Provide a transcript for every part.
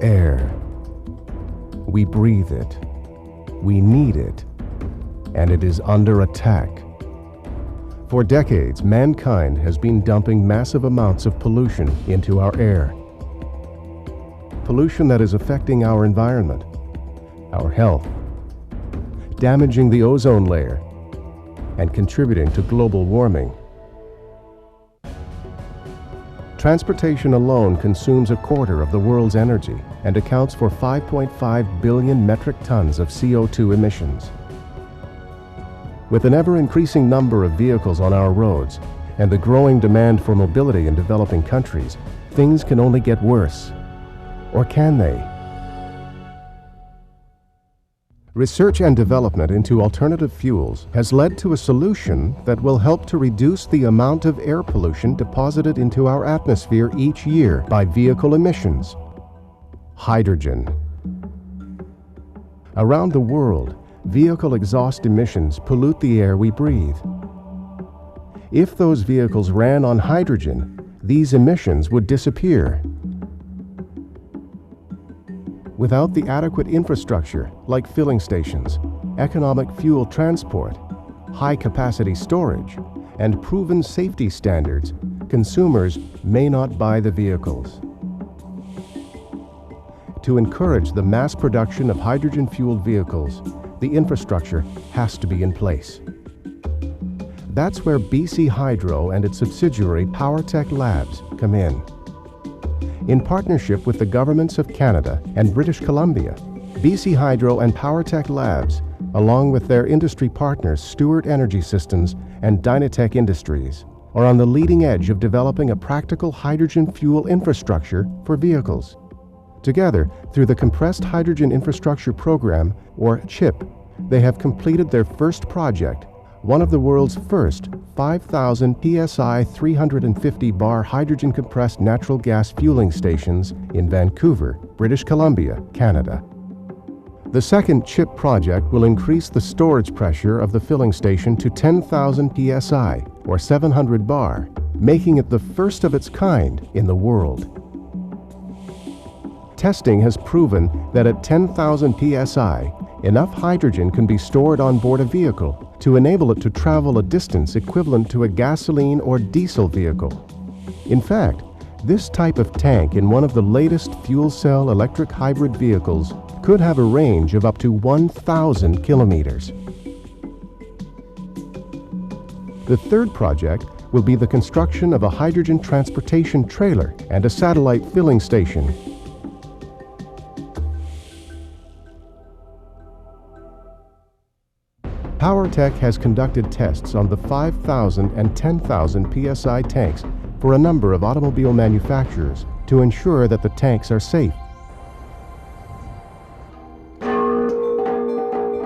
Air. We breathe it. We need it. And it is under attack. For decades, mankind has been dumping massive amounts of pollution into our air. Pollution that is affecting our environment, our health, damaging the ozone layer, and contributing to global warming. Transportation alone consumes a quarter of the world's energy and accounts for 5.5 billion metric tons of CO2 emissions. With an ever-increasing number of vehicles on our roads and the growing demand for mobility in developing countries, things can only get worse. Or can they? Research and development into alternative fuels has led to a solution that will help to reduce the amount of air pollution deposited into our atmosphere each year by vehicle emissions: hydrogen. Around the world, vehicle exhaust emissions pollute the air we breathe. If those vehicles ran on hydrogen, these emissions would disappear. Without the adequate infrastructure like filling stations, economic fuel transport, high-capacity storage, and proven safety standards, consumers may not buy the vehicles. To encourage the mass production of hydrogen-fueled vehicles, the infrastructure has to be in place. That's where BC Hydro and its subsidiary PowerTech Labs come in. In partnership with the governments of Canada and British Columbia, BC Hydro and PowerTech Labs, along with their industry partners Stewart Energy Systems and Dynatech Industries, are on the leading edge of developing a practical hydrogen fuel infrastructure for vehicles. Together, through the Compressed Hydrogen Infrastructure Program, or CHIP, they have completed their first project, one of the world's first 5,000 psi 350 bar hydrogen compressed natural gas fueling stations in Vancouver, British Columbia, Canada. The second CHIP project will increase the storage pressure of the filling station to 10,000 psi, or 700 bar, making it the first of its kind in the world. Testing has proven that at 10,000 psi, enough hydrogen can be stored on board a vehicle to enable it to travel a distance equivalent to a gasoline or diesel vehicle. In fact, this type of tank in one of the latest fuel cell electric hybrid vehicles could have a range of up to 1,000 kilometers. The third project will be the construction of a hydrogen transportation trailer and a satellite filling station. PowerTech has conducted tests on the 5,000 and 10,000 psi tanks for a number of automobile manufacturers to ensure that the tanks are safe.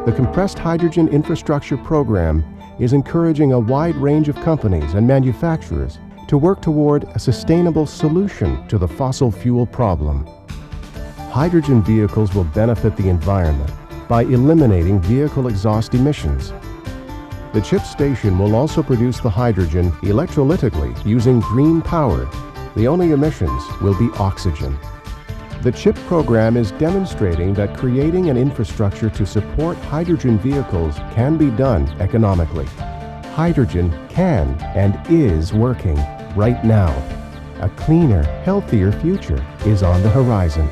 The Compressed Hydrogen Infrastructure Program is encouraging a wide range of companies and manufacturers to work toward a sustainable solution to the fossil fuel problem. Hydrogen vehicles will benefit the environment by eliminating vehicle exhaust emissions. The CHIP station will also produce the hydrogen electrolytically using green power. The only emissions will be oxygen. The CHIP program is demonstrating that creating an infrastructure to support hydrogen vehicles can be done economically. Hydrogen can and is working right now. A cleaner, healthier future is on the horizon.